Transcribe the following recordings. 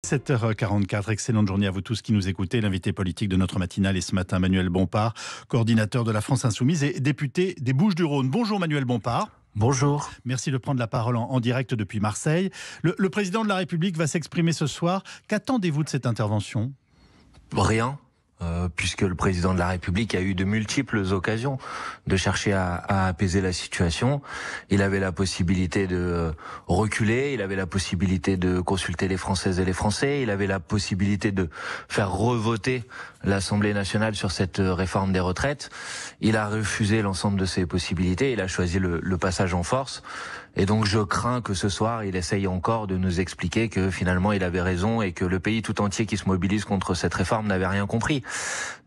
7h44, excellente journée à vous tous qui nous écoutez. L'invité politique de notre matinale est ce matin Manuel Bompard, coordinateur de la France Insoumise et député des Bouches-du-Rhône. Bonjour Manuel Bompard. Bonjour. Merci de prendre la parole en direct depuis Marseille. Le président de la République va s'exprimer ce soir. Qu'attendez-vous de cette intervention ? Rien. Puisque le président de la République a eu de multiples occasions de chercher à apaiser la situation. Il avait la possibilité de reculer, il avait la possibilité de consulter les Françaises et les Français, il avait la possibilité de faire revoter l'Assemblée nationale sur cette réforme des retraites. Il a refusé l'ensemble de ces possibilités, il a choisi le passage en force. Et donc je crains que ce soir, il essaye encore de nous expliquer que finalement il avait raison et que le pays tout entier qui se mobilise contre cette réforme n'avait rien compris.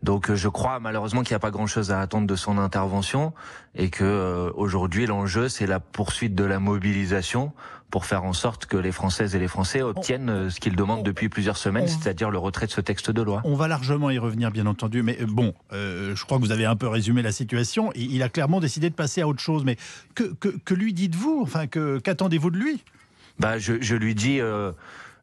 Donc je crois malheureusement qu'il n'y a pas grand-chose à attendre de son intervention et que aujourd'hui l'enjeu c'est la poursuite de la mobilisation pour faire en sorte que les Françaises et les Français obtiennent ce qu'ils demandent depuis plusieurs semaines, c'est-à-dire le retrait de ce texte de loi. On va largement y revenir bien entendu, mais bon, je crois que vous avez un peu résumé la situation. Il a clairement décidé de passer à autre chose, mais que lui dites-vous ? Enfin, qu'attendez-vous de lui ? Je lui dis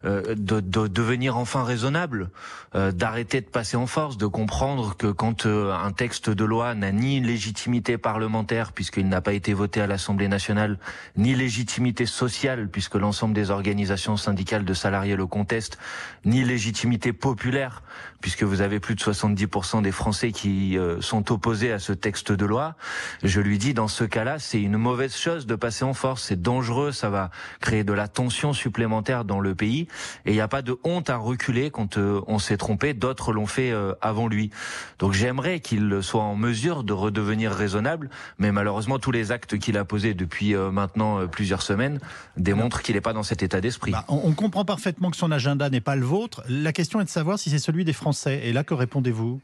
de devenir enfin raisonnable, d'arrêter de passer en force, de comprendre que quand un texte de loi n'a ni légitimité parlementaire puisqu'il n'a pas été voté à l'Assemblée nationale, ni légitimité sociale puisque l'ensemble des organisations syndicales de salariés le contestent, ni légitimité populaire puisque vous avez plus de 70% des Français qui sont opposés à ce texte de loi, je lui dis dans ce cas-là, c'est une mauvaise chose de passer en force, c'est dangereux, ça va créer de la tension supplémentaire dans le pays. Et il n'y a pas de honte à reculer quand on s'est trompé, d'autres l'ont fait avant lui. Donc j'aimerais qu'il soit en mesure de redevenir raisonnable, mais malheureusement tous les actes qu'il a posés depuis maintenant plusieurs semaines démontrent qu'il n'est pas dans cet état d'esprit. On comprend parfaitement que son agenda n'est pas le vôtre. La question est de savoir si c'est celui des Français. Et là, que répondez-vous ?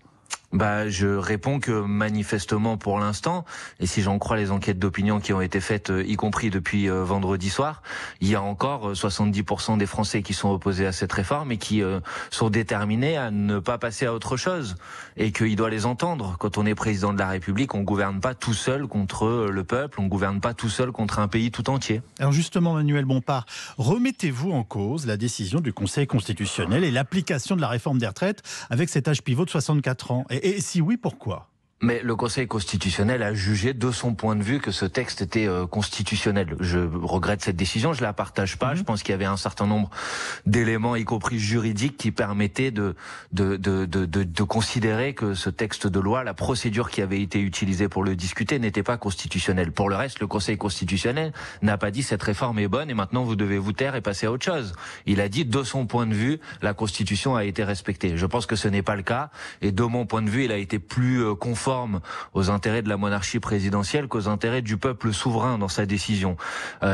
Je réponds que manifestement pour l'instant, et si j'en crois les enquêtes d'opinion qui ont été faites, y compris depuis vendredi soir, il y a encore 70% des Français qui sont opposés à cette réforme et qui sont déterminés à ne pas passer à autre chose. Et qu'il doit les entendre. Quand on est président de la République, on gouverne pas tout seul contre le peuple, on gouverne pas tout seul contre un pays tout entier. Alors justement, Manuel Bompard, remettez-vous en cause la décision du Conseil constitutionnel et l'application de la réforme des retraites avec cet âge pivot de 64 ans. Et si oui, pourquoi ? Mais le Conseil constitutionnel a jugé de son point de vue que ce texte était constitutionnel. Je regrette cette décision, je la partage pas. Je pense qu'il y avait un certain nombre d'éléments, y compris juridiques, qui permettaient de considérer que ce texte de loi, la procédure qui avait été utilisée pour le discuter, n'était pas constitutionnelle. Pour le reste, le Conseil constitutionnel n'a pas dit cette réforme est bonne et maintenant vous devez vous taire et passer à autre chose. Il a dit de son point de vue, la Constitution a été respectée. Je pense que ce n'est pas le cas et de mon point de vue, il a été plus conforme aux intérêts de la monarchie présidentielle qu'aux intérêts du peuple souverain dans sa décision.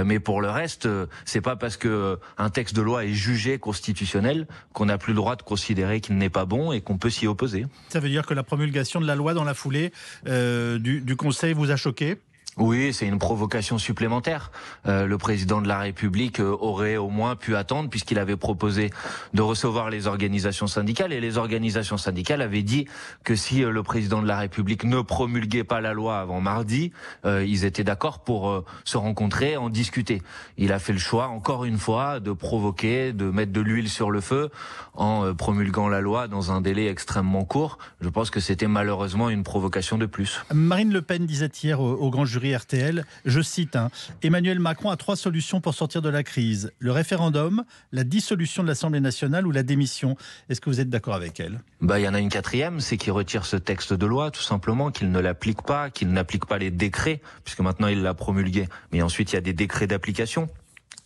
Mais pour le reste, c'est pas parce que un texte de loi est jugé constitutionnel qu'on n'a plus le droit de considérer qu'il n'est pas bon et qu'on peut s'y opposer. Ça veut dire que la promulgation de la loi dans la foulée du Conseil vous a choqué ? Oui, c'est une provocation supplémentaire. Le président de la République aurait au moins pu attendre puisqu'il avait proposé de recevoir les organisations syndicales et les organisations syndicales avaient dit que si le président de la République ne promulguait pas la loi avant mardi, ils étaient d'accord pour se rencontrer, en discuter. Il a fait le choix, encore une fois, de provoquer, de mettre de l'huile sur le feu en promulguant la loi dans un délai extrêmement court. Je pense que c'était malheureusement une provocation de plus. Marine Le Pen disait hier au grand jury RTL, je cite, Emmanuel Macron a 3 solutions pour sortir de la crise. Le référendum, la dissolution de l'Assemblée nationale ou la démission. Est-ce que vous êtes d'accord avec elle ? Il y en a une quatrième, c'est qu'il retire ce texte de loi, tout simplement, qu'il ne l'applique pas, qu'il n'applique pas les décrets, puisque maintenant il l'a promulgué. Mais ensuite, il y a des décrets d'application.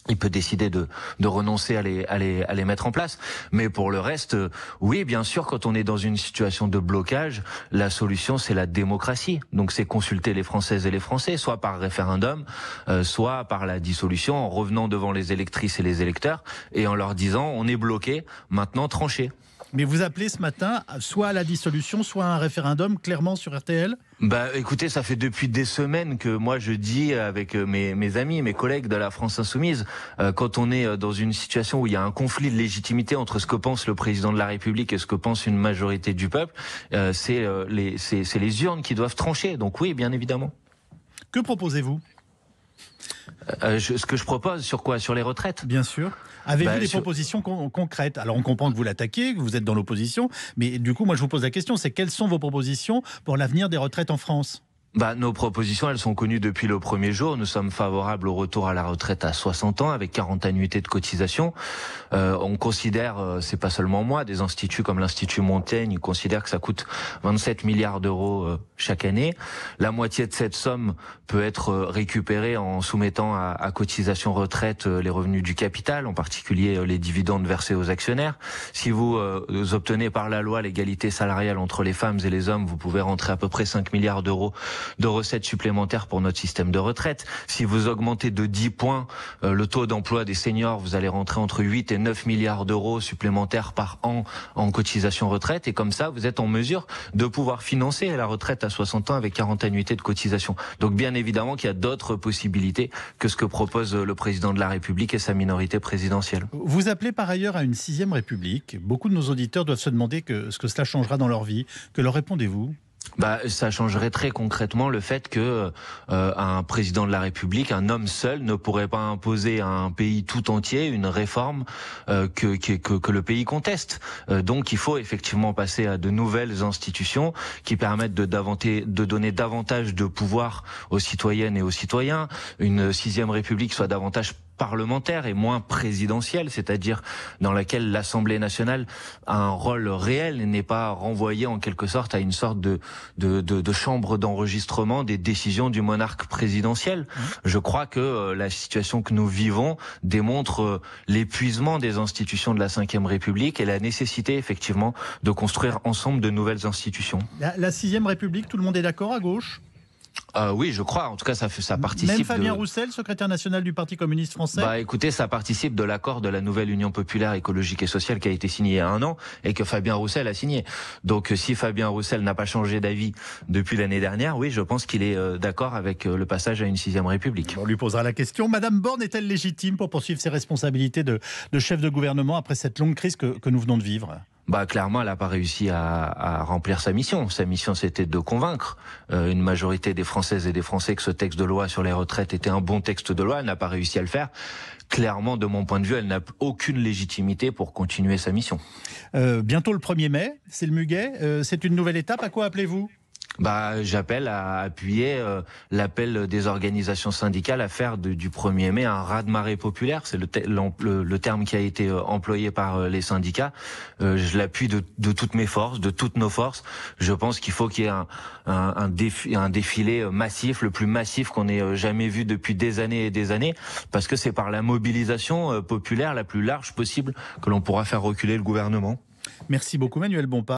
Il peut décider de renoncer à les mettre en place. Mais pour le reste, oui, bien sûr, quand on est dans une situation de blocage, la solution, c'est la démocratie. Donc, c'est consulter les Françaises et les Français, soit par référendum, soit par la dissolution, en revenant devant les électrices et les électeurs, et en leur disant, on est bloqué, maintenant tranchez. Mais vous appelez ce matin soit à la dissolution, soit à un référendum, clairement sur RTL ? Écoutez, ça fait depuis des semaines que moi je dis avec mes amis, mes collègues de la France Insoumise, quand on est dans une situation où il y a un conflit de légitimité entre ce que pense le président de la République et ce que pense une majorité du peuple, c'est les urnes qui doivent trancher. Donc oui, bien évidemment. Que proposez-vous ? Ce que je propose, sur quoi? Sur les retraites? Bien sûr. Avez-vous des propositions concrètes? Alors on comprend que vous l'attaquez, que vous êtes dans l'opposition, mais du coup moi je vous pose la question, c'est quelles sont vos propositions pour l'avenir des retraites en France? Nos propositions, elles sont connues depuis le premier jour. Nous sommes favorables au retour à la retraite à 60 ans avec 40 annuités de cotisation. On considère, c'est pas seulement moi, des instituts comme l'Institut Montaigne considèrent que ça coûte 27 milliards d'euros chaque année. La moitié de cette somme peut être récupérée en soumettant à cotisation retraite les revenus du capital, en particulier les dividendes versés aux actionnaires. Si vous obtenez par la loi l'égalité salariale entre les femmes et les hommes, vous pouvez rentrer à peu près 5 milliards d'euros de recettes supplémentaires pour notre système de retraite. Si vous augmentez de 10 points le taux d'emploi des seniors, vous allez rentrer entre 8 et 9 milliards d'euros supplémentaires par an en cotisation retraite. Et comme ça, vous êtes en mesure de pouvoir financer la retraite à 60 ans avec 40 annuités de cotisation. Donc bien évidemment qu'il y a d'autres possibilités que ce que propose le président de la République et sa minorité présidentielle. Vous appelez par ailleurs à une 6e République. Beaucoup de nos auditeurs doivent se demander ce que cela changera dans leur vie. Que leur répondez-vous ? Ça changerait très concrètement le fait que un président de la République, un homme seul, ne pourrait pas imposer à un pays tout entier une réforme que le pays conteste. Donc il faut effectivement passer à de nouvelles institutions qui permettent de donner davantage de pouvoir aux citoyennes et aux citoyens. Une 6e République soit davantage parlementaire et moins présidentielle, c'est-à-dire dans laquelle l'Assemblée nationale a un rôle réel et n'est pas renvoyée en quelque sorte à une sorte de chambre d'enregistrement des décisions du monarque présidentiel. Je crois que la situation que nous vivons démontre l'épuisement des institutions de la 5e République et la nécessité effectivement de construire ensemble de nouvelles institutions. La 6e République, tout le monde est d'accord à gauche ? Oui, je crois. En tout cas, ça participe. Même Fabien Roussel, secrétaire national du Parti communiste français. Écoutez, ça participe de l'accord de la nouvelle Union populaire écologique et sociale qui a été signé il y a 1 an et que Fabien Roussel a signé. Donc, si Fabien Roussel n'a pas changé d'avis depuis l'année dernière, oui, je pense qu'il est d'accord avec le passage à une 6e République. On lui posera la question. Madame Borne est-elle légitime pour poursuivre ses responsabilités de chef de gouvernement après cette longue crise que nous venons de vivre ? Clairement, elle n'a pas réussi à remplir sa mission. Sa mission, c'était de convaincre une majorité des Françaises et des Français que ce texte de loi sur les retraites était un bon texte de loi. Elle n'a pas réussi à le faire. Clairement, de mon point de vue, elle n'a aucune légitimité pour continuer sa mission. Bientôt le 1er mai, c'est le Muguet. C'est une nouvelle étape. À quoi appelez-vous ? J'appelle à appuyer l'appel des organisations syndicales à faire du 1er mai un raz-de-marée populaire. C'est le terme qui a été employé par les syndicats. Je l'appuie de toutes mes forces, de toutes nos forces. Je pense qu'il faut qu'il y ait un défilé massif, le plus massif qu'on ait jamais vu depuis des années et des années, parce que c'est par la mobilisation populaire la plus large possible que l'on pourra faire reculer le gouvernement. Merci beaucoup Manuel Bompard.